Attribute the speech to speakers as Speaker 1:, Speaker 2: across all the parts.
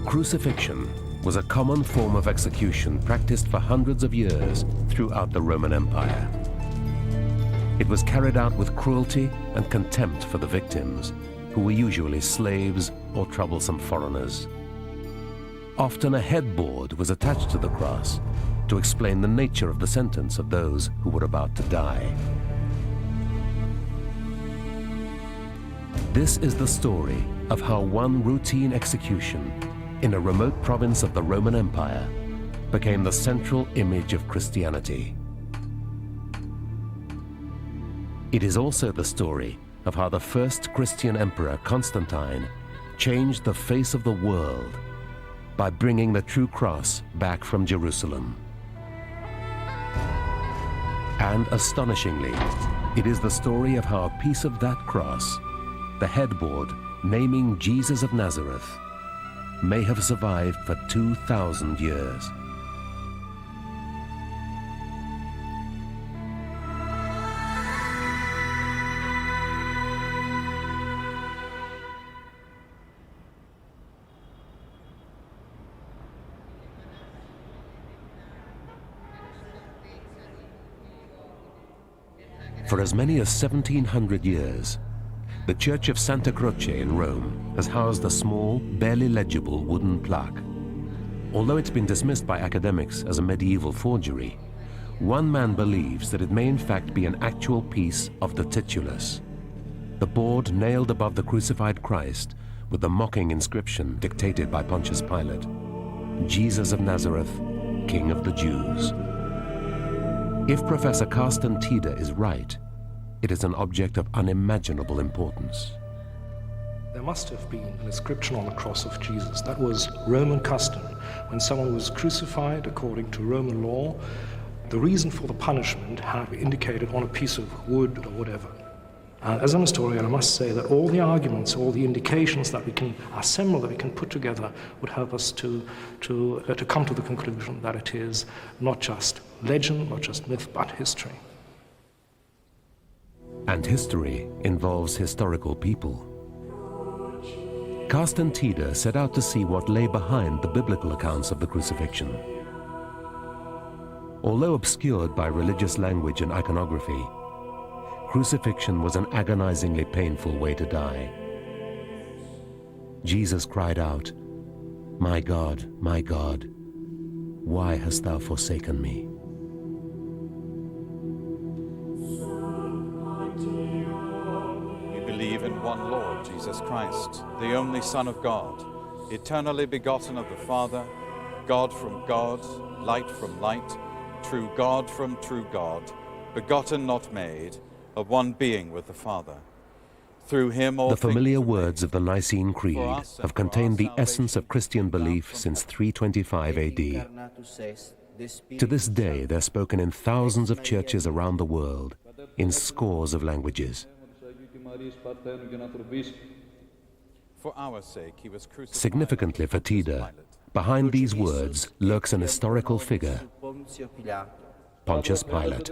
Speaker 1: Crucifixion was a common form of execution practiced for hundreds of years throughout the Roman Empire. It was carried out with cruelty and contempt for the victims, who were usually slaves or troublesome foreigners. Often a headboard was attached to the cross to explain the nature of the sentence of those who were about to die. This is the story of how one routine execution in a remote province of the Roman Empire became the central image of Christianity. It is also the story of how the first Christian emperor, Constantine, changed the face of the world by bringing the true cross back from Jerusalem. And astonishingly, it is the story of how a piece of that cross, the headboard naming Jesus of Nazareth, may have survived for 2,000 years. For as many as 1,700 years, the Church of Santa Croce in Rome has housed a small, barely legible wooden plaque. Although it's been dismissed by academics as a medieval forgery, one man believes that it may in fact be an actual piece of the titulus, the board nailed above the crucified Christ with the mocking inscription dictated by Pontius Pilate, Jesus of Nazareth, King of the Jews. If Professor Carsten Tiede is right, it is an object of unimaginable importance.
Speaker 2: There must have been an inscription on the cross of Jesus. That was Roman custom. When someone was crucified according to Roman law, the reason for the punishment had been indicated on a piece of wood or whatever. As an historian, I must say that all the arguments, all the indications that we can assemble, that we can put together, would help us to come to the conclusion that it is not just legend, not just myth, but history.
Speaker 1: And history involves historical people. Carsten Tiede set out to see what lay behind the biblical accounts of the crucifixion. Although obscured by religious language and iconography, crucifixion was an agonizingly painful way to die. Jesus cried out, my God, why hast thou forsaken me?"
Speaker 3: We believe in one Lord, Jesus Christ, the only Son of God, eternally begotten of the Father, God from God, light from light, true God from true God, begotten not made, of one being with the Father. Through him all
Speaker 1: The familiar
Speaker 3: things were
Speaker 1: words of the Nicene Creed have contained the essence of Christian belief since 325 AD. To this day, they're spoken in thousands of churches around the world, in scores of languages.
Speaker 3: For our sake he was crucified.
Speaker 1: Significantly for Tiede, behind these words lurks an historical figure, Pontius Pilate.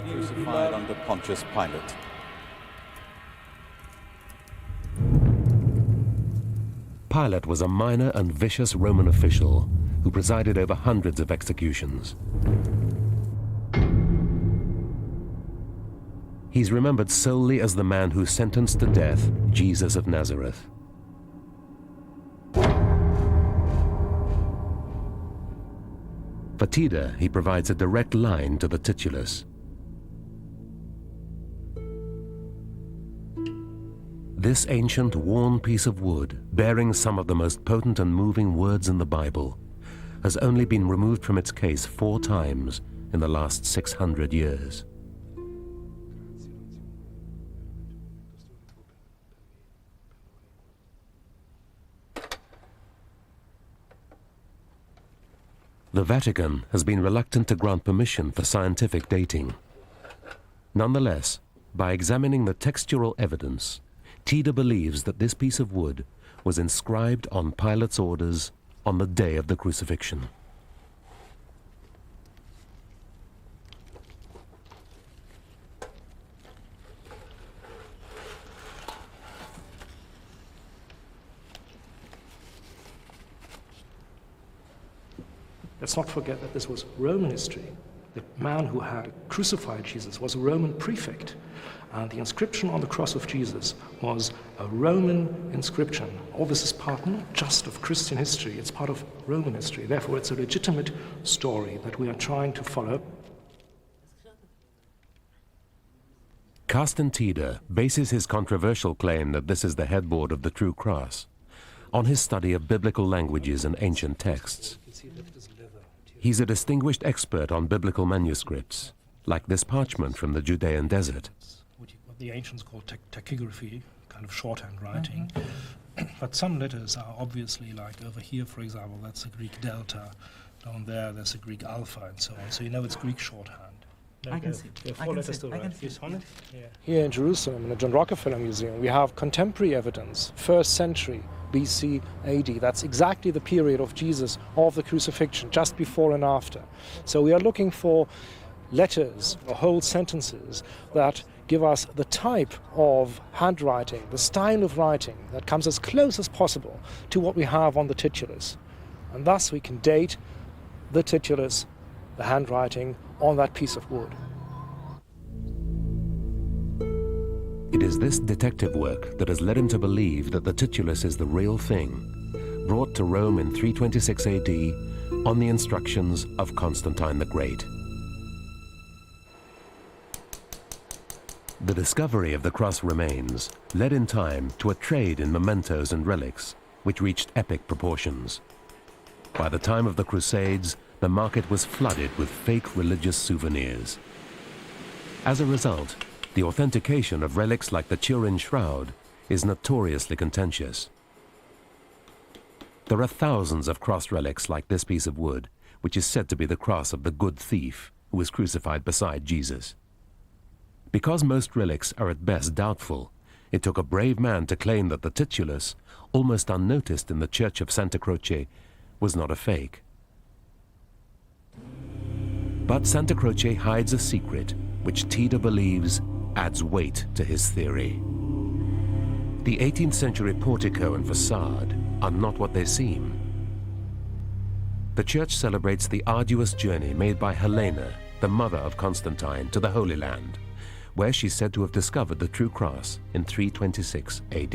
Speaker 3: Crucified under Pontius Pilate.
Speaker 1: Pilate was a minor and vicious Roman official who presided over hundreds of executions. He's remembered solely as the man who sentenced to death Jesus of Nazareth. For Tiede, he provides a direct line to the titulus. This ancient, worn piece of wood, bearing some of the most potent and moving words in the Bible, has only been removed from its case 4 times in the last 600 years. The Vatican has been reluctant to grant permission for scientific dating. Nonetheless, by examining the textual evidence, Tida believes that this piece of wood was inscribed on Pilate's orders on the day of the crucifixion.
Speaker 2: Let's not forget that this was Roman history. The man who had crucified Jesus was a Roman prefect. And the inscription on the cross of Jesus was a Roman inscription. All this is part not just of Christian history, it's part of Roman history. Therefore, it's a legitimate story that we are trying to follow.
Speaker 1: Carsten Tida bases his controversial claim that this is the headboard of the true cross on his study of biblical languages and ancient texts. He's a distinguished expert on biblical manuscripts, like this parchment from the Judean desert.
Speaker 2: What the ancients called tachygraphy, kind of shorthand writing. But some letters are obviously, like over here, for example, that's the Greek delta. Down there, there's a Greek alpha, and so on. So you know it's Greek shorthand.
Speaker 4: I can see.
Speaker 2: There are
Speaker 4: I
Speaker 2: 4
Speaker 4: can
Speaker 2: letters
Speaker 4: see.
Speaker 2: to
Speaker 4: I can
Speaker 2: write.
Speaker 4: see.
Speaker 2: You saw it? Yeah. Here in Jerusalem, in the John Rockefeller Museum, we have contemporary evidence, 1st century BC AD. That's exactly the period of Jesus, of the crucifixion, just before and after. So we are looking for letters or whole sentences that give us the type of handwriting, the style of writing that comes as close as possible to what we have on the titulus. And thus we can date the titulus, the handwriting, on that piece of wood.
Speaker 1: It is this detective work that has led him to believe that the titulus is the real thing, brought to Rome in 326 AD on the instructions of Constantine the Great. The discovery of the cross remains led in time to a trade in mementos and relics, which reached epic proportions. By the time of the Crusades, the market was flooded with fake religious souvenirs. As a result, the authentication of relics like the Turin Shroud is notoriously contentious. There are thousands of cross relics like this piece of wood, which is said to be the cross of the good thief who was crucified beside Jesus. Because most relics are at best doubtful, it took a brave man to claim that the titulus, almost unnoticed in the church of Santa Croce, was not a fake. But Santa Croce hides a secret which Tida believes adds weight to his theory. The 18th century portico and facade are not what they seem. The church celebrates the arduous journey made by Helena, the mother of Constantine, to the Holy Land, where she's said to have discovered the true cross in 326 AD.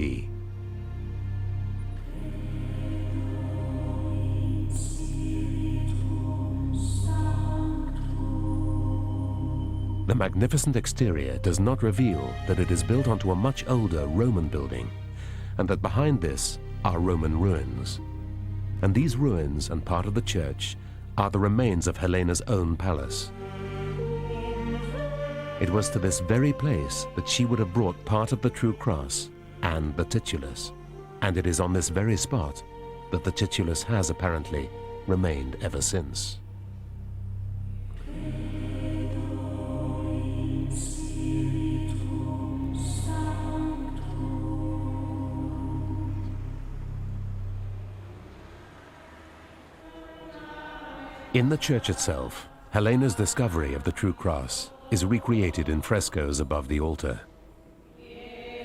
Speaker 1: The magnificent exterior does not reveal that it is built onto a much older Roman building, and that behind this are Roman ruins. And these ruins and part of the church are the remains of Helena's own palace. It was to this very place that she would have brought part of the true cross and the titulus, and it is on this very spot that the titulus has apparently remained ever since. In the church itself, Helena's discovery of the true cross is recreated in frescoes above the altar.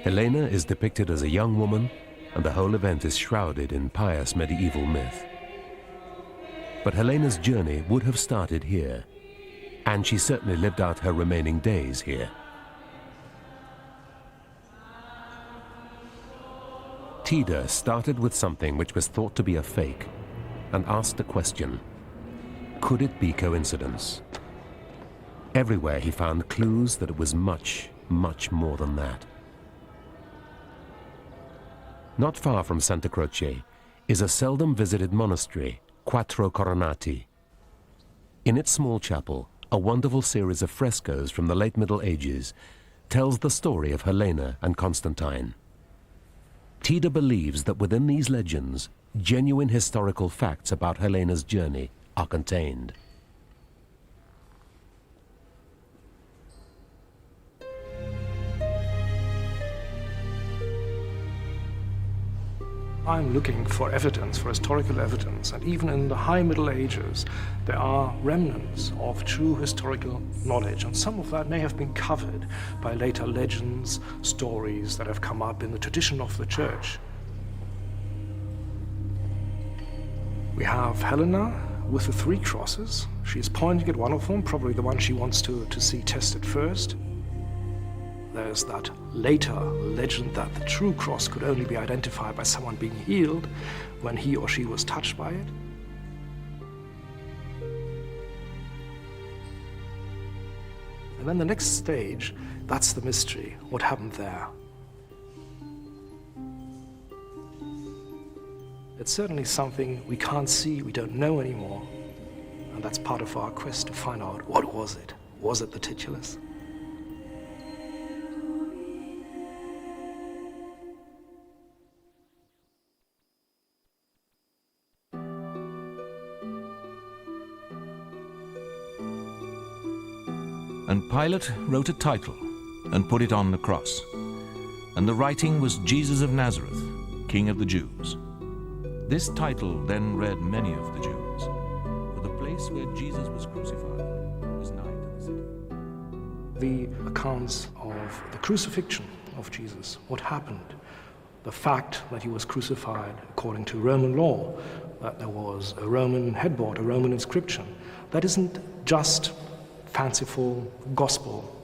Speaker 1: Helena is depicted as a young woman, and the whole event is shrouded in pious medieval myth. But Helena's journey would have started here, and she certainly lived out her remaining days here. Tida started with something which was thought to be a fake, and asked the question, could it be coincidence? Everywhere he found clues that it was much, much more than that. not far from Santa Croce, is a seldom visited monastery, Quattro Coronati. In its small chapel, a wonderful series of frescoes from the late Middle Ages tells the story of Helena and Constantine. Tida believes that within these legends, genuine historical facts about Helena's journey are contained.
Speaker 2: I'm looking for evidence, for historical evidence, and even in the High Middle Ages, there are remnants of true historical knowledge, and some of that may have been covered by later legends, stories that have come up in the tradition of the Church. We have Helena with the 3 crosses. She's pointing at one of them, probably the one she wants to see tested first. There's that later legend that the true cross could only be identified by someone being healed when he or she was touched by it. And then the next stage, that's the mystery. What happened there? It's certainly something we can't see, we don't know anymore. And that's part of our quest to find out, what was it? Was it the titulus?
Speaker 4: And Pilate wrote a title and put it on the cross. And the writing was Jesus of Nazareth, King of the Jews. This title then read many of the Jews, for the place where Jesus was crucified was nigh to the city.
Speaker 2: The accounts of the crucifixion of Jesus, what happened, the fact that he was crucified according to Roman law, that there was a Roman headboard, a Roman inscription, that isn't just fanciful gospel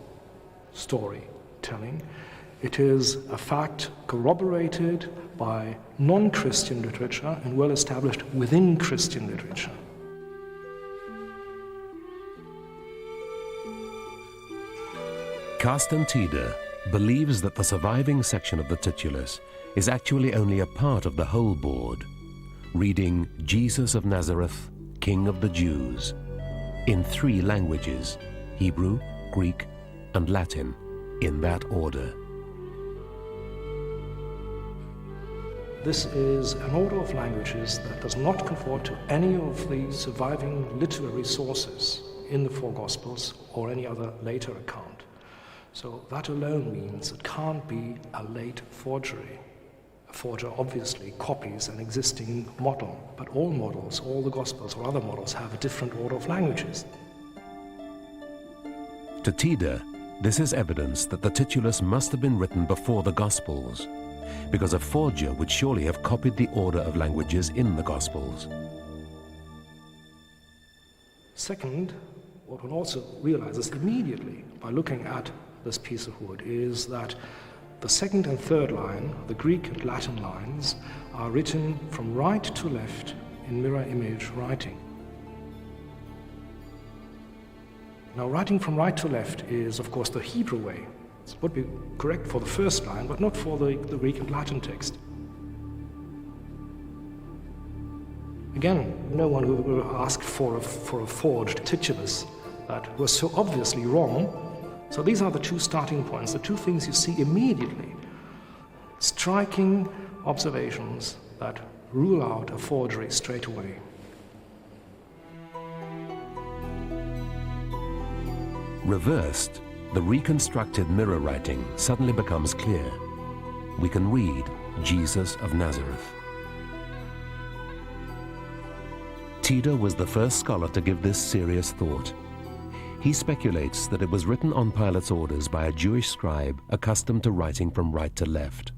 Speaker 2: storytelling. It is a fact corroborated by non-Christian literature and well established within Christian literature.
Speaker 1: Carsten Tida believes that the surviving section of the titulus is actually only a part of the whole board, reading Jesus of Nazareth, King of the Jews, in 3 languages, Hebrew, Greek, and Latin, in that order.
Speaker 2: This is an order of languages that does not conform to any of the surviving literary sources in the 4 Gospels or any other later account. So that alone means it can't be a late forgery. A forger obviously copies an existing model, but all models, all the Gospels or other models have a different order of languages.
Speaker 1: To Tida, this is evidence that the titulus must have been written before the Gospels, because a forger would surely have copied the order of languages in the Gospels.
Speaker 2: Second, what one also realizes immediately by looking at this piece of wood is that the 2nd and 3rd line, the Greek and Latin lines, are written from right to left in mirror image writing. Now, writing from right to left is, of course, the Hebrew way. It would be correct for the first line, but not for the Greek and Latin text. Again, no one will ask for a forged titulus that was so obviously wrong. So these are the 2 starting points, the 2 things you see immediately. Striking observations that rule out a forgery straight away.
Speaker 1: Reversed, the reconstructed mirror writing suddenly becomes clear. We can read Jesus of Nazareth. Tida was the first scholar to give this serious thought. He speculates that it was written on Pilate's orders by a Jewish scribe accustomed to writing from right to left.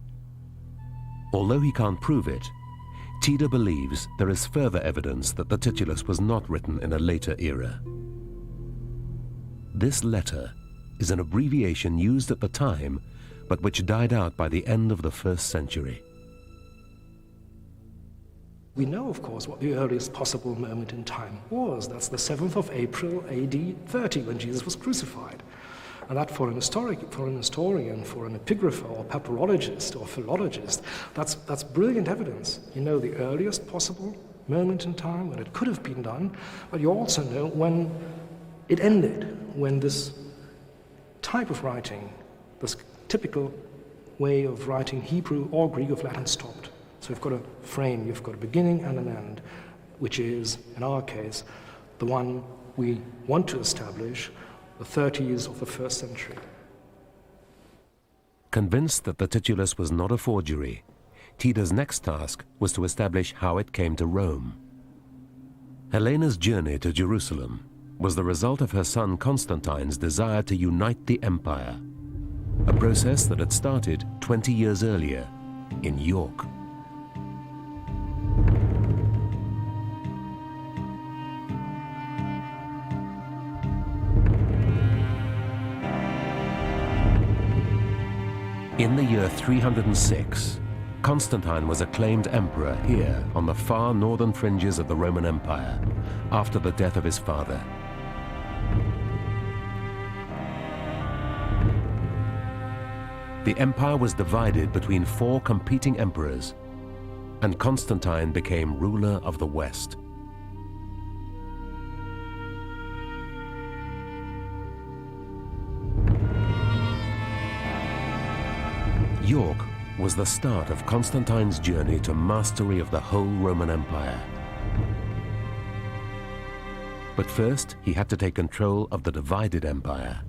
Speaker 1: Although he can't prove it, Tida believes there is further evidence that the titulus was not written in a later era. This letter is an abbreviation used at the time, but which died out by the end of the 1st century.
Speaker 2: We know, of course, what the earliest possible moment in time was. That's the 7th of April, AD 30, when Jesus was crucified. And that for an historian, for an epigrapher or papyrologist or philologist, that's brilliant evidence. You know the earliest possible moment in time when it could have been done, but you also know when it ended, when this type of writing, this typical way of writing Hebrew or Greek of Latin stopped. So you've got a frame, you've got a beginning and an end, which is, in our case, the one we want to establish, the 30s of the 1st century.
Speaker 1: Convinced that the titulus was not a forgery, Tide's next task was to establish how it came to Rome. Helena's journey to Jerusalem was the result of her son Constantine's desire to unite the empire, a process that had started 20 years earlier in York. In the year 306, Constantine was acclaimed emperor here on the far northern fringes of the Roman Empire after the death of his father. The empire was divided between 4 competing emperors, and Constantine became ruler of the West. York was the start of Constantine's journey to mastery of the whole Roman Empire. But first, he had to take control of the divided empire.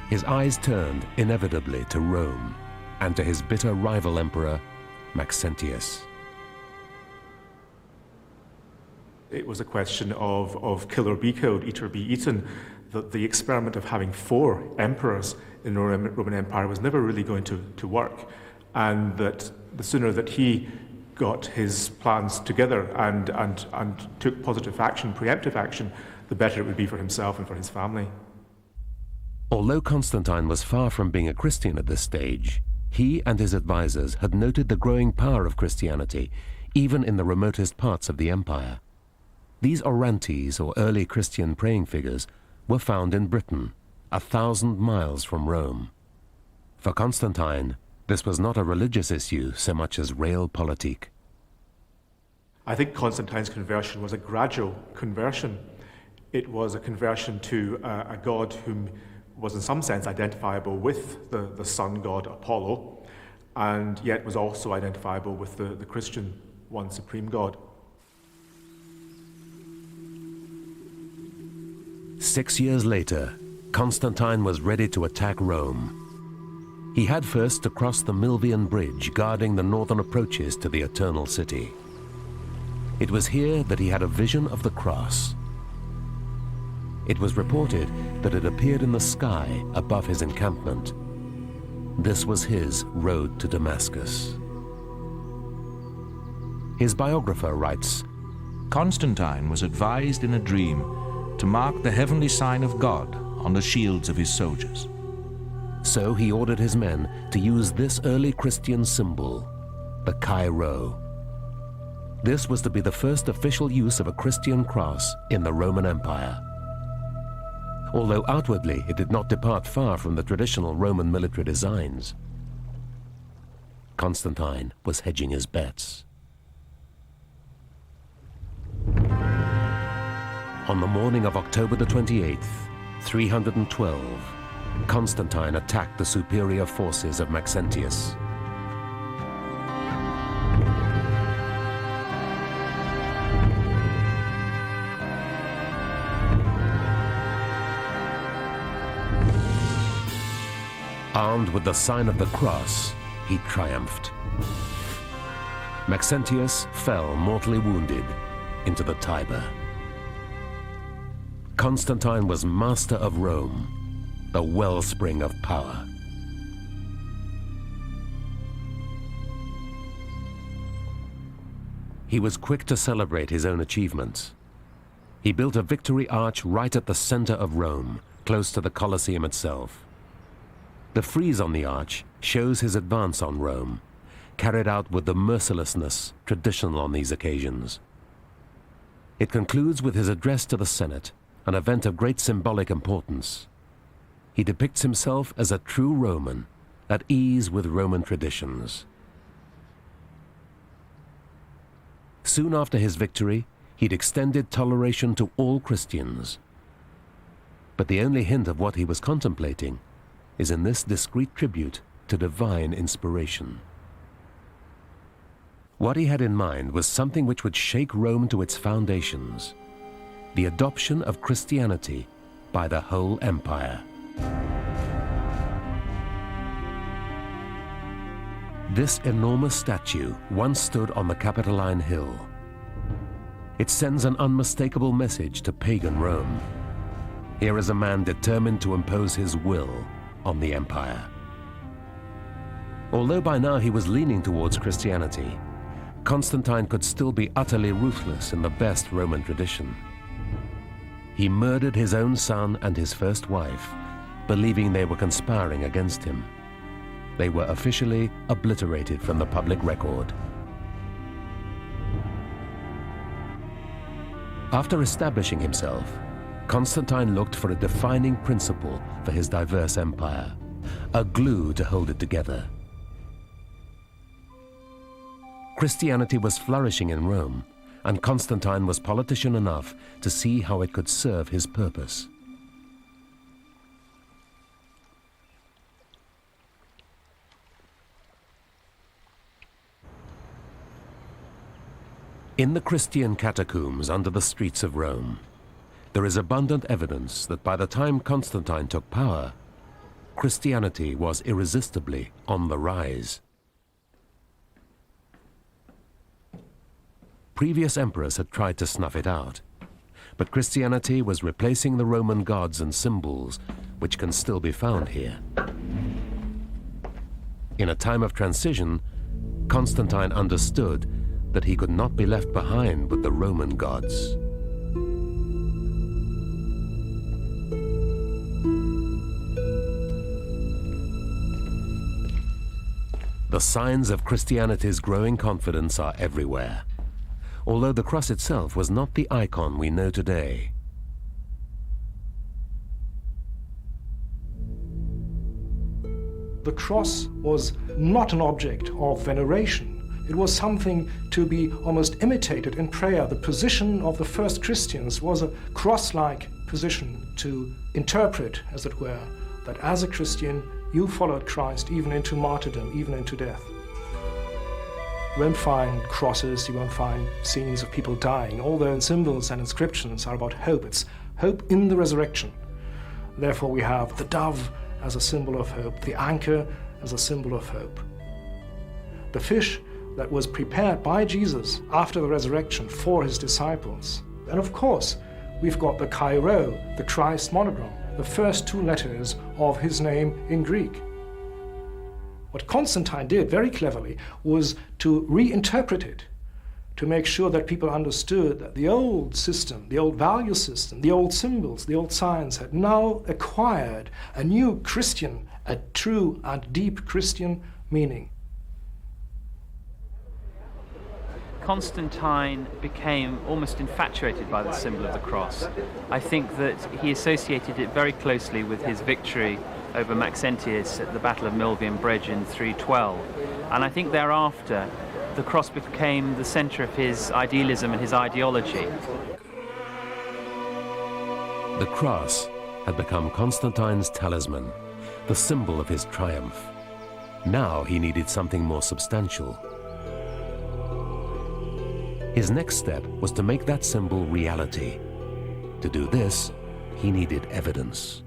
Speaker 1: His eyes turned inevitably to Rome and to his bitter rival emperor, Maxentius.
Speaker 5: It was a question of kill or be killed, eat or be eaten. That the experiment of having 4 emperors in the Roman Empire was never really going to work, and that the sooner that he got his plans together and took positive action, preemptive action, the better it would be for himself and for his family.
Speaker 1: Although Constantine was far from being a Christian at this stage, he and his advisors had noted the growing power of Christianity, even in the remotest parts of the empire. These Orantes, or early Christian praying figures, were found in Britain, 1,000 miles from Rome. For Constantine, this was not a religious issue so much as realpolitik.
Speaker 5: I think Constantine's conversion was a gradual conversion. It was a conversion to a god whom was in some sense identifiable with the sun god Apollo, and yet was also identifiable with the Christian one supreme god.
Speaker 1: 6 years later, Constantine was ready to attack Rome. He had first to cross the Milvian Bridge, guarding the northern approaches to the Eternal City. It was here that he had a vision of the cross. It was reported that it appeared in the sky above his encampment. This was his road to Damascus. His biographer writes,
Speaker 4: Constantine was advised in a dream to mark the heavenly sign of God on the shields of his soldiers.
Speaker 1: So he ordered his men to use this early Christian symbol, the Chi Rho. This was to be the first official use of a Christian cross in the Roman Empire. Although outwardly it did not depart far from the traditional Roman military designs, Constantine was hedging his bets. On the morning of October the 28th, 312, Constantine attacked the superior forces of Maxentius. Armed with the sign of the cross, he triumphed. Maxentius fell mortally wounded into the Tiber. Constantine was master of Rome, the wellspring of power. He was quick to celebrate his own achievements. He built a victory arch right at the center of Rome, close to the Colosseum itself. The frieze on the arch shows his advance on Rome, carried out with the mercilessness traditional on these occasions. It concludes with his address to the Senate an event of great symbolic importance. He depicts himself as a true Roman, at ease with Roman traditions. Soon after his victory, he'd extended toleration to all Christians. But the only hint of what he was contemplating is in this discreet tribute to divine inspiration. What he had in mind was something which would shake Rome to its foundations: the adoption of Christianity by the whole empire. This enormous statue once stood on the Capitoline Hill. It sends an unmistakable message to pagan Rome. Here is a man determined to impose his will on the empire. Although by now he was leaning towards Christianity, Constantine could still be utterly ruthless in the best Roman tradition. He murdered his own son and his first wife, believing they were conspiring against him. They were officially obliterated from the public record. After establishing himself, Constantine looked for a defining principle for his diverse empire, a glue to hold it together. Christianity was flourishing in Rome, and Constantine was politician enough to see how it could serve his purpose. In the Christian catacombs under the streets of Rome, there is abundant evidence that by the time Constantine took power, Christianity was irresistibly on the rise. Previous emperors had tried to snuff it out, but Christianity was replacing the Roman gods and symbols, which can still be found here. In a time of transition, Constantine understood that he could not be left behind with the Roman gods. The signs of Christianity's growing confidence are everywhere, although the cross itself was not the icon we know today.
Speaker 2: The cross was not an object of veneration. It was something to be almost imitated in prayer. The position of the first Christians was a cross-like position to interpret, as it were, that as a Christian, you followed Christ even into martyrdom, even into death. You won't find crosses, you won't find scenes of people dying. All the symbols and inscriptions are about hope. It's hope in the resurrection. Therefore, we have the dove as a symbol of hope, the anchor as a symbol of hope. The fish that was prepared by Jesus after the resurrection for his disciples. And of course, we've got the Chi-Rho, the Christ monogram, the first two letters of his name in Greek. What Constantine did very cleverly was to reinterpret it, to make sure that people understood that the old system, the old value system, the old symbols, the old science had now acquired a new Christian, a true and deep Christian meaning.
Speaker 6: Constantine became almost infatuated by the symbol of the cross. I think that he associated it very closely with his victory over Maxentius at the Battle of Milvian Bridge in 312. And I think thereafter, the cross became the center of his idealism and his ideology.
Speaker 1: The cross had become Constantine's talisman, the symbol of his triumph. Now he needed something more substantial. His next step was to make that symbol reality. To do this, he needed evidence.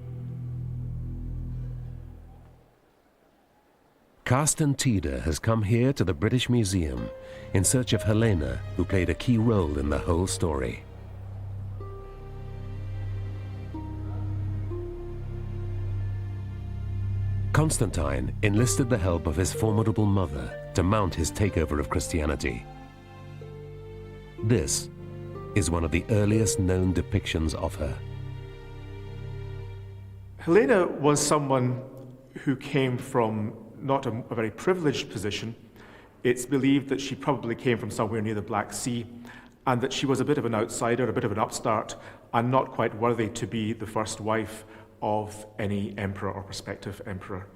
Speaker 1: Carsten Tiede has come here to the British Museum in search of Helena, who played a key role in the whole story. Constantine enlisted the help of his formidable mother to mount his takeover of Christianity. This is one of the earliest known depictions of her.
Speaker 5: Helena was someone who came from not a very privileged position. It's believed that she probably came from somewhere near the Black Sea, and that she was a bit of an outsider, a bit of an upstart, and not quite worthy to be the first wife of any emperor or prospective emperor.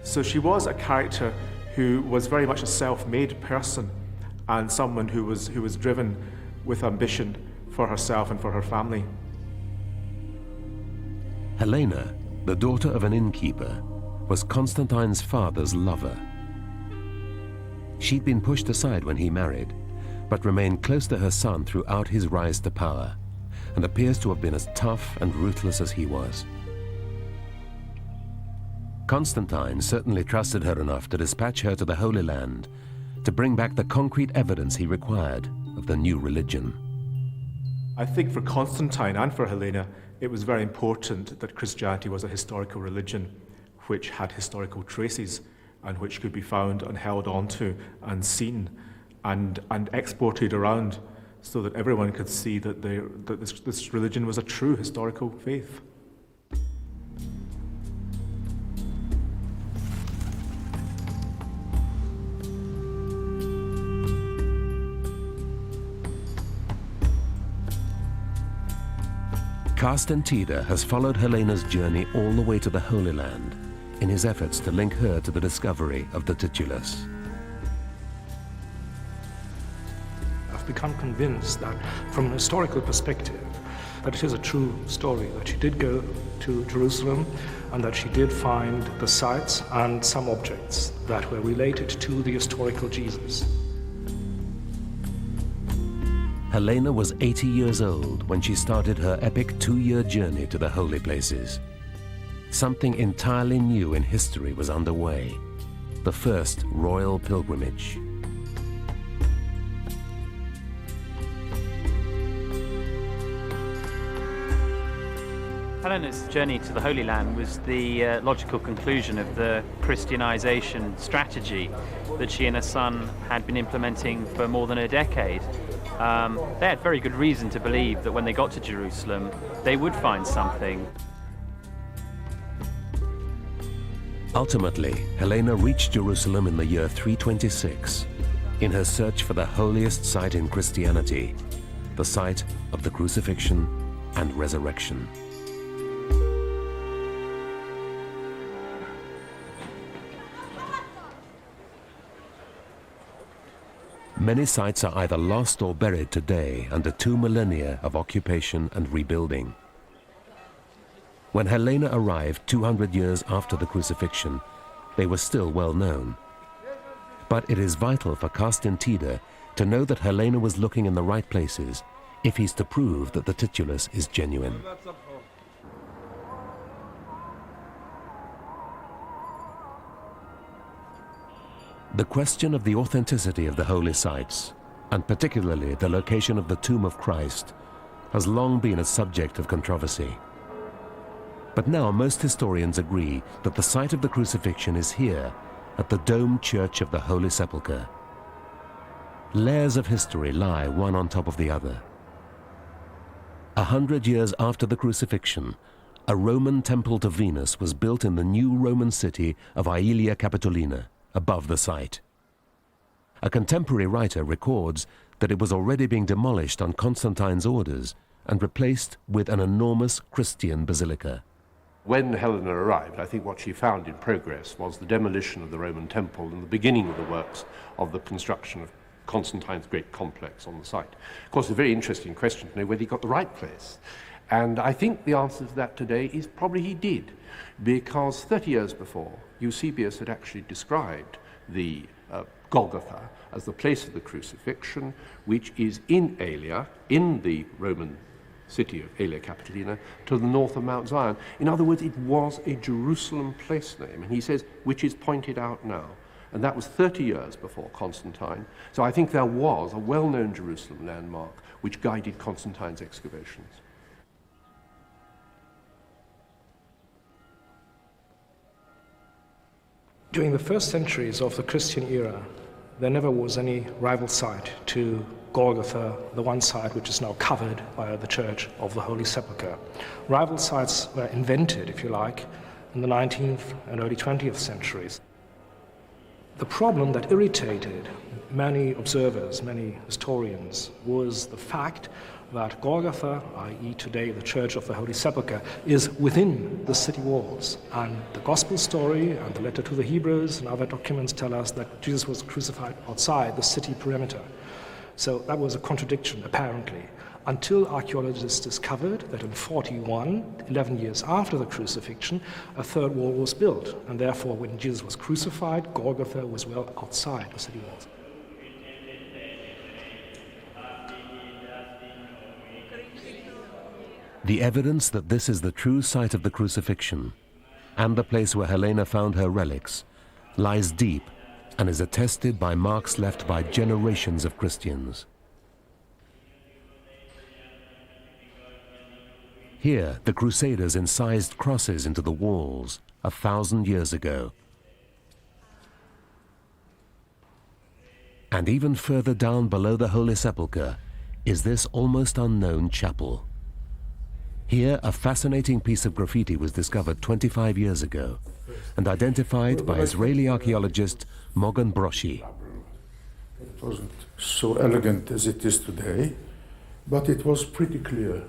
Speaker 5: So she was a character who was very much a self-made person, and someone who was driven with ambition for herself and for her family.
Speaker 1: Helena, the daughter of an innkeeper, was Constantine's father's lover. She'd been pushed aside when he married, but remained close to her son throughout his rise to power, and appears to have been as tough and ruthless as he was. Constantine certainly trusted her enough to dispatch her to the Holy Land to bring back the concrete evidence he required of the new religion.
Speaker 5: I think for Constantine and for Helena, it was very important that Christianity was a historical religion which had historical traces and which could be found and held onto and seen and exported around so that everyone could see that this religion was a true historical faith.
Speaker 1: Carsten Tida has followed Helena's journey all the way to the Holy Land in his efforts to link her to the discovery of the Titulus.
Speaker 2: I've become convinced that from an historical perspective, that it is a true story, that she did go to Jerusalem and that she did find the sites and some objects that were related to the historical Jesus.
Speaker 1: Helena was 80 years old when she started her epic 2-year journey to the holy places. Something entirely new in history was underway, the first royal pilgrimage.
Speaker 6: Helena's journey to the Holy Land was the logical conclusion of the Christianization strategy that she and her son had been implementing for more than a decade. They had very good reason to believe that when they got to Jerusalem, they would find something.
Speaker 1: Ultimately, Helena reached Jerusalem in the year 326 in her search for the holiest site in Christianity, the site of the crucifixion and resurrection. Many sites are either lost or buried today under 2 millennia of occupation and rebuilding. When Helena arrived 200 years after the crucifixion, they were still well known. But it is vital for Carsten Tida to know that Helena was looking in the right places if he's to prove that the Titulus is genuine. The question of the authenticity of the holy sites, and particularly the location of the tomb of Christ, has long been a subject of controversy. But now most historians agree that the site of the crucifixion is here, at the domed church of the Holy Sepulchre. Layers of history lie one on top of the other. 100 years after the crucifixion, a Roman temple to Venus was built in the new Roman city of Aelia Capitolina, above the site. A contemporary writer records that it was already being demolished on Constantine's orders and replaced with an enormous Christian basilica.
Speaker 7: When Helena arrived, I think what she found in progress was the demolition of the Roman temple and the beginning of the works of the construction of Constantine's great complex on the site. Of course, it's a very interesting question to know whether he got the right place. And I think the answer to that today is probably he did, because 30 years before, Eusebius had actually described the Golgotha as the place of the crucifixion, which is in Aelia, in the Roman city of Aelia Capitolina, to the north of Mount Zion. In other words, it was a Jerusalem place name, and he says, which is pointed out now. And that was 30 years before Constantine. So I think there was a well-known Jerusalem landmark which guided Constantine's excavations.
Speaker 2: During the first centuries of the Christian era, there never was any rival site to Golgotha, the one site which is now covered by the Church of the Holy Sepulchre. Rival sites were invented, if you like, in the 19th and early 20th centuries. The problem that irritated many observers, many historians, was the fact that Golgotha, i.e. today the Church of the Holy Sepulchre, is within the city walls. And the Gospel story and the letter to the Hebrews and other documents tell us that Jesus was crucified outside the city perimeter. So that was a contradiction, apparently, until archaeologists discovered that in 41, 11 years after the crucifixion, a third wall was built. And therefore, when Jesus was crucified, Golgotha was well outside the city walls.
Speaker 1: The evidence that this is the true site of the crucifixion and the place where Helena found her relics lies deep and is attested by marks left by generations of Christians. Here, the Crusaders incised crosses into the walls 1,000 years ago. And even further down below the Holy Sepulchre is this almost unknown chapel. Here, a fascinating piece of graffiti was discovered 25 years ago and identified by Israeli archaeologist Mogen Broshi.
Speaker 8: It wasn't so elegant as it is today, but it was pretty clear.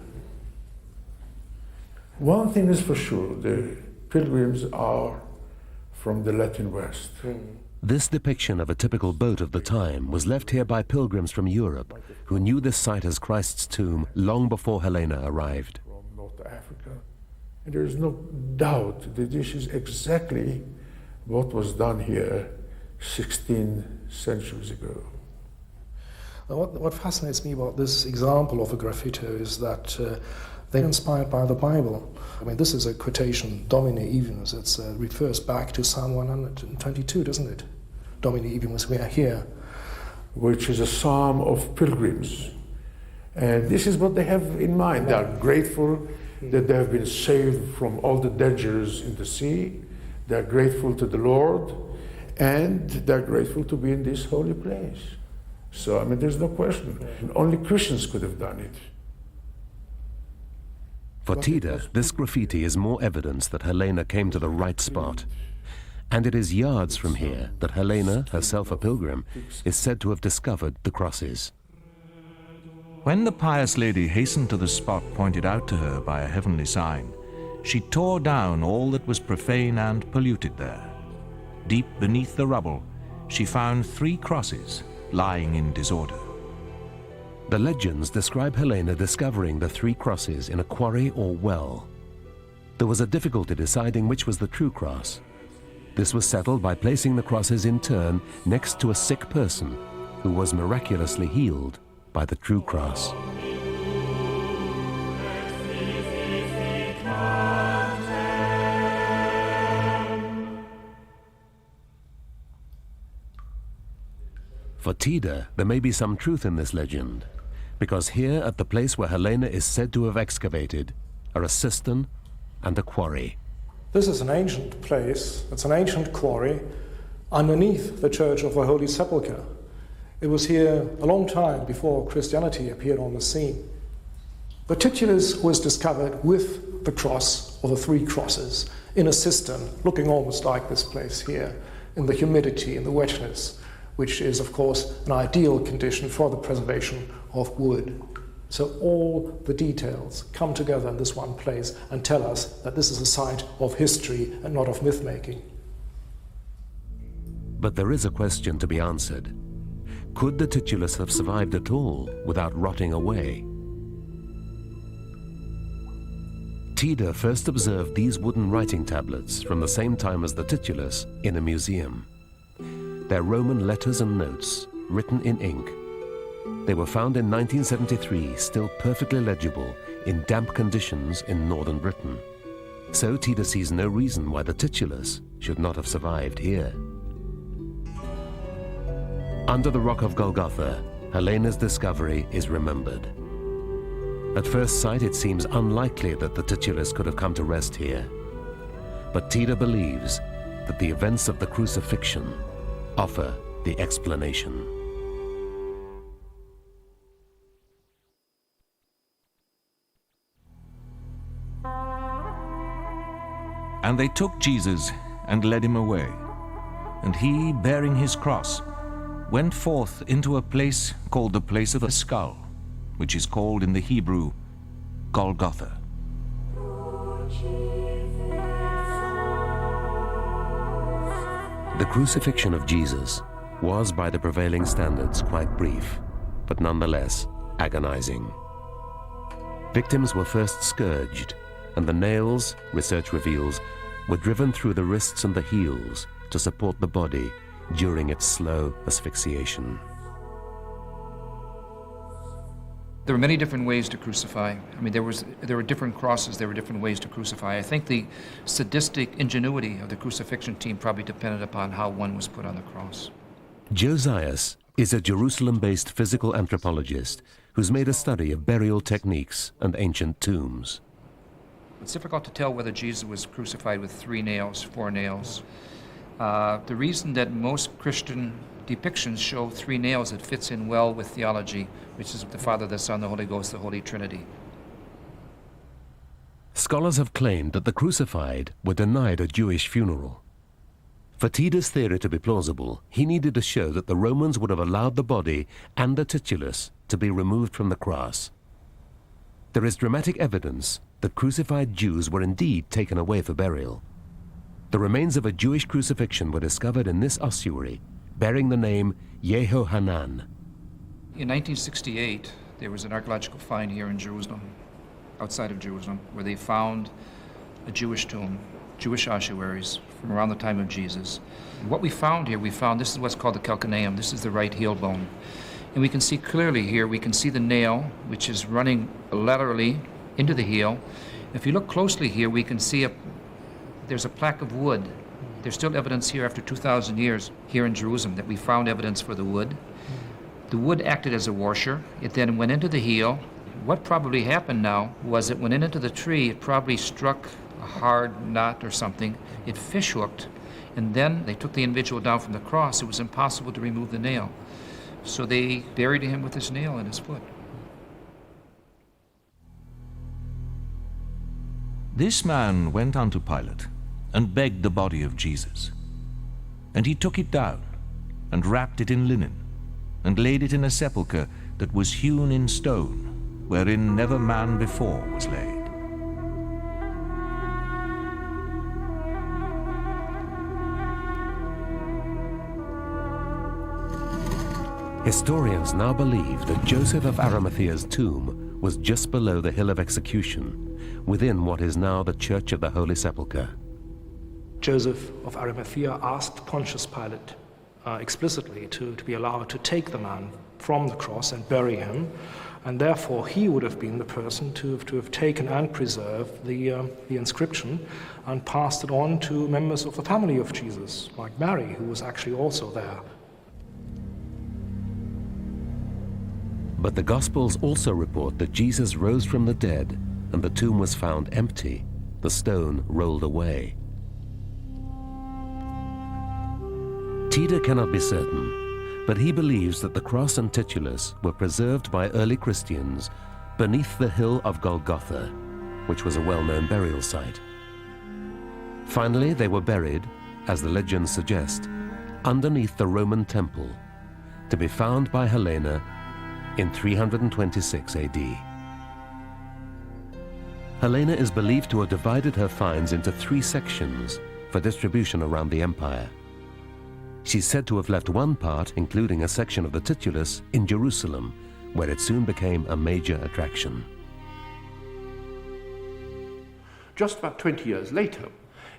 Speaker 8: One thing is for sure, the pilgrims are from the Latin West.
Speaker 1: This depiction of a typical boat of the time was left here by pilgrims from Europe who knew this site as Christ's tomb long before Helena arrived.
Speaker 8: From North Africa. And there is no doubt that this is exactly what was done here 16 centuries ago.
Speaker 2: What fascinates me about this example of a graffito is that they're inspired by the Bible. I mean, this is a quotation, Domine Evimus. It refers back to Psalm 122, doesn't it? Domine Evimus, we are here.
Speaker 8: Which is a psalm of pilgrims. And this is what they have in mind. They are grateful that they have been saved from all the dangers in the sea. They are grateful to the Lord. And they are grateful to be in this holy place. So, I mean, there's no question. Only Christians could have done it.
Speaker 1: For Tida, this graffiti is more evidence that Helena came to the right spot. And it is yards from here that Helena, herself a pilgrim, is said to have discovered the crosses.
Speaker 4: When the pious lady hastened to the spot pointed out to her by a heavenly sign, she tore down all that was profane and polluted there. Deep beneath the rubble, she found 3 crosses lying in disorder.
Speaker 1: The legends describe Helena discovering the 3 crosses in a quarry or well. There was a difficulty deciding which was the true cross. This was settled by placing the crosses in turn next to a sick person who was miraculously healed by the true cross. For Tida, there may be some truth in this legend, because here at the place where Helena is said to have excavated are a cistern and a quarry.
Speaker 2: This is an ancient place, it's an ancient quarry underneath the Church of the Holy Sepulchre. It was here a long time before Christianity appeared on the scene. The titulus was discovered with the cross, or the 3 crosses, in a cistern, looking almost like this place here, in the humidity and the wetness, which is, of course, an ideal condition for the preservation of wood. So all the details come together in this one place and tell us that this is a site of history and not of myth-making.
Speaker 1: But there is a question to be answered. Could the titulus have survived at all without rotting away? Tida first observed these wooden writing tablets from the same time as the titulus in a museum. They're Roman letters and notes, written in ink. They were found in 1973, still perfectly legible, in damp conditions in northern Britain. So Tida sees no reason why the titulus should not have survived here. Under the rock of Golgotha, Helena's discovery is remembered. At first sight, it seems unlikely that the titulus could have come to rest here. But Tida believes that the events of the crucifixion offer the explanation.
Speaker 4: And they took Jesus and led him away. And he, bearing his cross, went forth into a place called the place of a skull, which is called in the Hebrew Golgotha.
Speaker 1: The crucifixion of Jesus was, by the prevailing standards, quite brief, but nonetheless agonizing. Victims were first scourged, and the nails, research reveals, were driven through the wrists and the heels to support the body during its slow asphyxiation.
Speaker 9: There were many different ways to crucify. I mean, there were different crosses, there were different ways to crucify. I think the sadistic ingenuity of the crucifixion team probably depended upon how one was put on the cross.
Speaker 1: Josias is a Jerusalem-based physical anthropologist who's made a study of burial techniques and ancient tombs.
Speaker 9: It's difficult to tell whether Jesus was crucified with 3 nails, 4 nails. The reason that most Christian depictions show 3 nails, it fits in well with theology, which is the Father, the Son, the Holy Ghost, the Holy Trinity.
Speaker 1: Scholars have claimed that the crucified were denied a Jewish funeral. For Tida's theory to be plausible, he needed to show that the Romans would have allowed the body and the titulus to be removed from the cross. There is dramatic evidence that crucified Jews were indeed taken away for burial. The remains of a Jewish crucifixion were discovered in this ossuary, bearing the name Yehohanan.
Speaker 9: In 1968, there was an archaeological find here in Jerusalem, outside of Jerusalem, where they found a Jewish tomb, Jewish ossuaries from around the time of Jesus. And what we found here, this is what's called the calcaneum. This is the right heel bone. And we can see clearly here, we can see the nail, which is running laterally into the heel. If you look closely here, we can see there's a plaque of wood. There's still evidence here after 2,000 years here in Jerusalem that we found evidence for the wood. The wood acted as a washer. It then went into the heel. What probably happened now was it went into the tree, it probably struck a hard knot or something, it fish hooked, and then they took the individual down from the cross. It was impossible to remove the nail. So they buried him with this nail in his foot.
Speaker 4: This man went unto Pilate and begged the body of Jesus. And he took it down and wrapped it in linen and laid it in a sepulchre that was hewn in stone, wherein never man before was laid.
Speaker 1: Historians now believe that Joseph of Arimathea's tomb was just below the hill of execution, within what is now the Church of the Holy Sepulchre.
Speaker 2: Joseph of Arimathea asked Pontius Pilate explicitly to be allowed to take the man from the cross and bury him, and therefore he would have been the person to have taken and preserved the inscription and passed it on to members of the family of Jesus, like Mary, who was actually also there.
Speaker 1: But the Gospels also report that Jesus rose from the dead and the tomb was found empty, the stone rolled away. Tida cannot be certain, but he believes that the cross and titulus were preserved by early Christians beneath the hill of Golgotha, which was a well-known burial site. Finally, they were buried, as the legends suggest, underneath the Roman temple, to be found by Helena in 326 AD. Helena is believed to have divided her finds into 3 sections for distribution around the empire. She's said to have left one part, including a section of the titulus, in Jerusalem, where it soon became a major attraction.
Speaker 7: Just about 20 years later,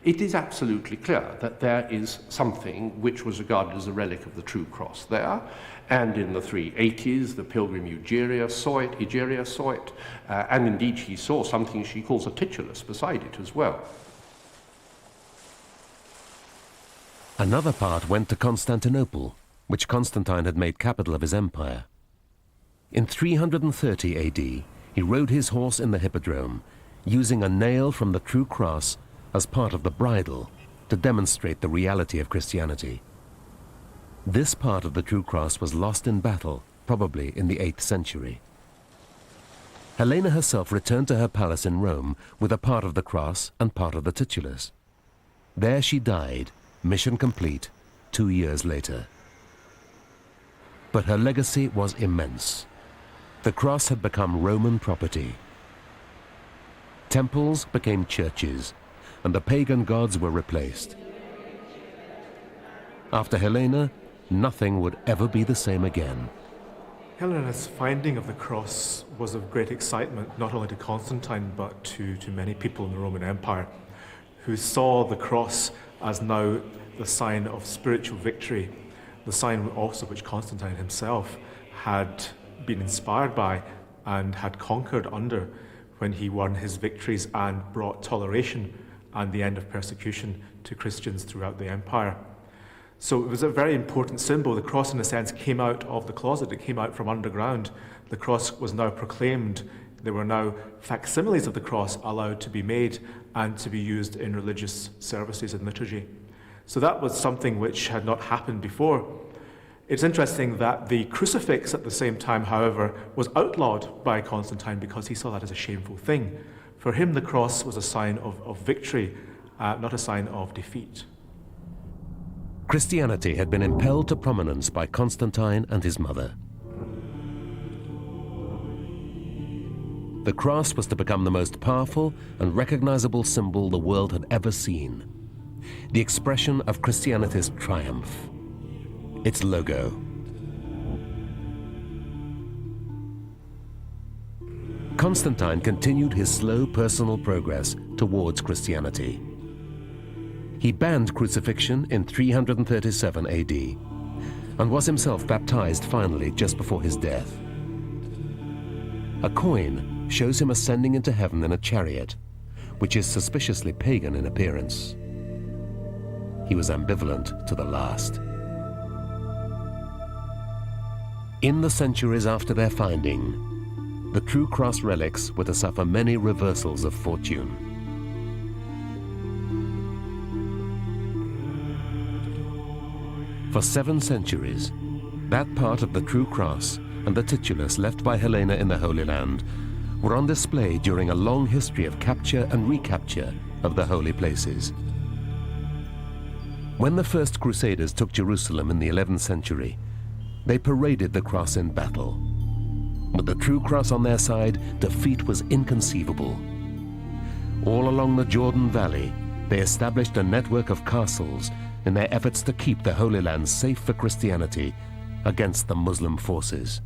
Speaker 7: it is absolutely clear that there is something which was regarded as a relic of the true cross there, and in the 380s, the pilgrim Egeria saw it, and indeed she saw something she calls a titulus beside it as well.
Speaker 1: Another part went to Constantinople, which Constantine had made capital of his empire. In 330 AD, he rode his horse in the hippodrome, using a nail from the true cross as part of the bridle to demonstrate the reality of Christianity. This part of the true cross was lost in battle, probably in the 8th century. Helena herself returned to her palace in Rome with a part of the cross and part of the titulus. There she died, mission complete, 2 years later. But her legacy was immense. The cross had become Roman property. Temples became churches, and the pagan gods were replaced. After Helena, nothing would ever be the same again.
Speaker 5: Helena's finding of the cross was of great excitement, not only to Constantine, but to many people in the Roman Empire, who saw the cross as now the sign of spiritual victory, the sign also which Constantine himself had been inspired by and had conquered under when he won his victories and brought toleration and the end of persecution to Christians throughout the empire. So it was a very important symbol. The cross, in a sense, came out of the closet. It came out from underground. The cross was now proclaimed. There were now facsimiles of the cross allowed to be made and to be used in religious services and liturgy. So that was something which had not happened before. It's interesting that the crucifix at the same time, however, was outlawed by Constantine because he saw that as a shameful thing. For him, the cross was a sign of victory, not a sign of defeat.
Speaker 1: Christianity had been impelled to prominence by Constantine and his mother. The cross was to become the most powerful and recognizable symbol the world had ever seen, the expression of Christianity's triumph, its logo. Constantine continued his slow personal progress towards Christianity. He banned crucifixion in 337 AD and was himself baptized finally just before his death. A coin shows him ascending into heaven in a chariot, which is suspiciously pagan in appearance. He was ambivalent to the last. In the centuries after their finding, the true cross relics were to suffer many reversals of fortune. For 7 centuries, that part of the true cross and the titulus left by Helena in the Holy Land were on display during a long history of capture and recapture of the holy places. When the first Crusaders took Jerusalem in the 11th century, they paraded the cross in battle. With the true cross on their side, defeat was inconceivable. All along the Jordan Valley, they established a network of castles in their efforts to keep the Holy Land safe for Christianity against the Muslim forces.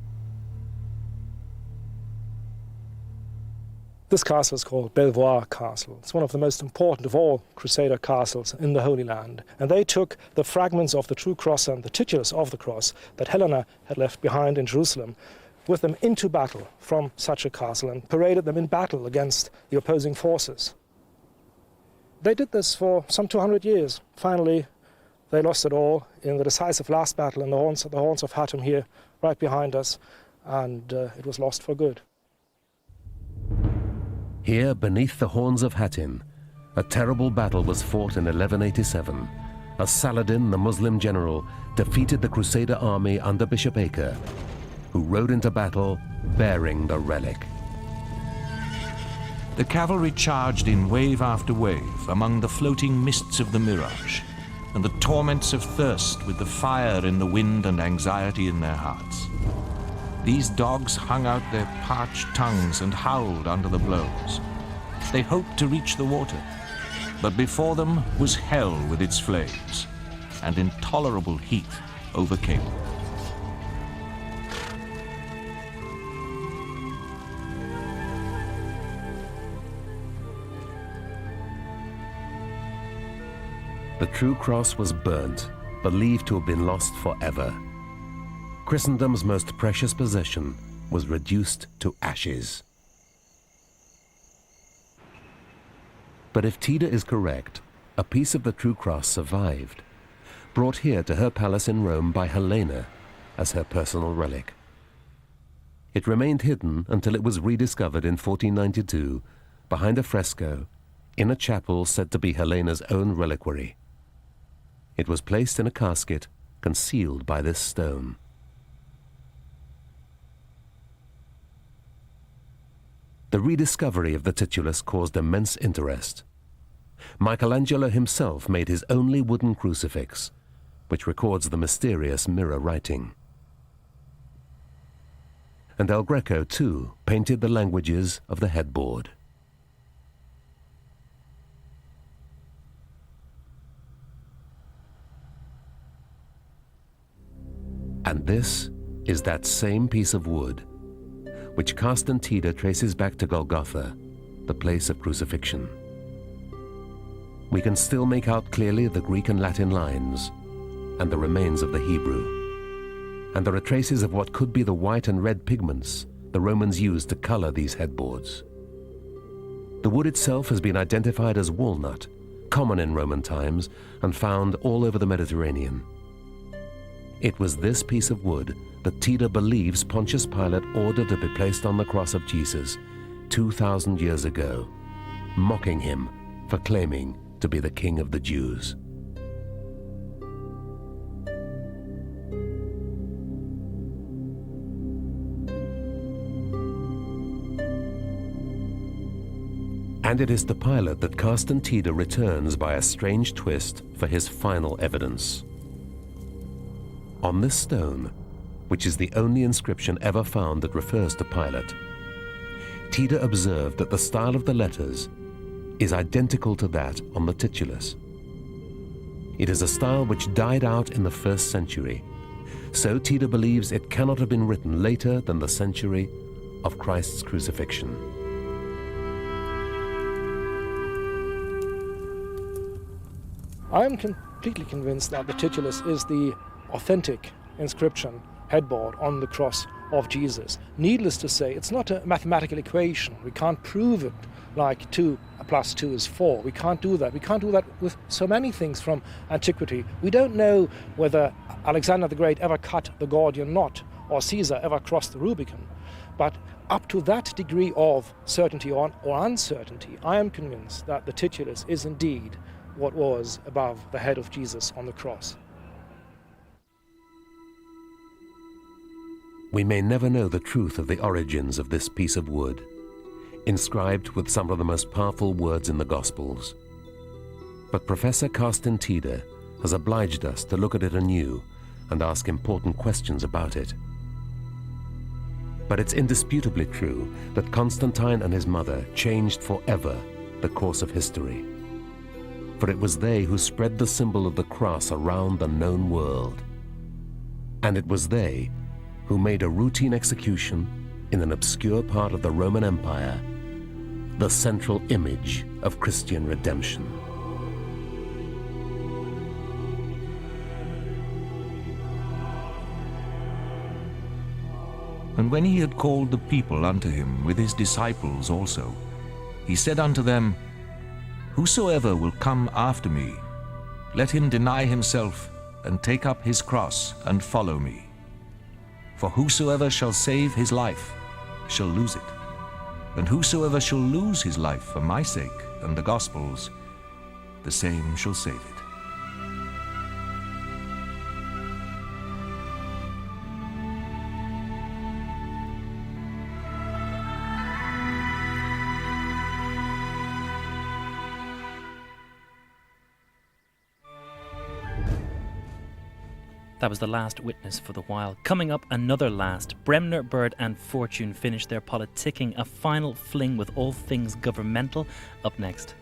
Speaker 2: This castle is called Belvoir Castle. It's one of the most important of all Crusader castles in the Holy Land. And they took the fragments of the true cross and the titulus of the cross that Helena had left behind in Jerusalem with them into battle from such a castle and paraded them in battle against the opposing forces. They did this for some 200 years. Finally, they lost it all in the decisive last battle in the horns of Hattin here, right behind us, and it was lost for good.
Speaker 1: Here, beneath the horns of Hattin, a terrible battle was fought in 1187, as Saladin, the Muslim general, defeated the Crusader army under Bishop Acre, who rode into battle bearing the relic.
Speaker 4: The cavalry charged in wave after wave among the floating mists of the mirage, and the torments of thirst with the fire in the wind and anxiety in their hearts. These dogs hung out their parched tongues and howled under the blows. They hoped to reach the water, but before them was hell with its flames, and intolerable heat overcame them.
Speaker 1: The true cross was burnt, believed to have been lost forever. Christendom's most precious possession was reduced to ashes. But if Tida is correct, a piece of the true cross survived, brought here to her palace in Rome by Helena as her personal relic. It remained hidden until it was rediscovered in 1492 behind a fresco in a chapel said to be Helena's own reliquary. It was placed in a casket concealed by this stone. The rediscovery of the titulus caused immense interest. Michelangelo himself made his only wooden crucifix, which records the mysterious mirror writing. And El Greco, too, painted the languages of the headboard. And this is that same piece of wood, which Carsten Tiede traces back to Golgotha, the place of crucifixion. We can still make out clearly the Greek and Latin lines and the remains of the Hebrew. And there are traces of what could be the white and red pigments the Romans used to color these headboards. The wood itself has been identified as walnut, common in Roman times and found all over the Mediterranean. It was this piece of wood that Tiede believes Pontius Pilate ordered to be placed on the cross of Jesus 2,000 years ago, mocking him for claiming to be the King of the Jews. And it is to Pilate that Carsten Tiede returns by a strange twist for his final evidence. On this stone, which is the only inscription ever found that refers to Pilate, Tiede observed that the style of the letters is identical to that on the titulus. It is a style which died out in the 1st century, so Tiede believes it cannot have been written later than the century of Christ's crucifixion.
Speaker 2: I am completely convinced that the titulus is the authentic inscription headboard on the cross of Jesus. Needless to say, it's not a mathematical equation. We can't prove it like 2 plus 2 is 4. We can't do that. We can't do that with so many things from antiquity. We don't know whether Alexander the Great ever cut the Gordian knot or Caesar ever crossed the Rubicon. But up to that degree of certainty or uncertainty, I am convinced that the titulus is indeed what was above the head of Jesus on the cross.
Speaker 1: We may never know the truth of the origins of this piece of wood, inscribed with some of the most powerful words in the Gospels. But Professor Carsten Tiede has obliged us to look at it anew and ask important questions about it. But it's indisputably true that Constantine and his mother changed forever the course of history. For it was they who spread the symbol of the cross around the known world. And it was they who made a routine execution in an obscure part of the Roman Empire the central image of Christian redemption.
Speaker 4: And when he had called the people unto him with his disciples also, he said unto them, Whosoever will come after me, let him deny himself and take up his cross and follow me. For whosoever shall save his life shall lose it, and whosoever shall lose his life for my sake and the gospel's, the same shall save it.
Speaker 10: That was the last witness for the while. Coming up, another last. Bremner, Bird and Fortune finish their politicking, a final fling with all things governmental. Up next.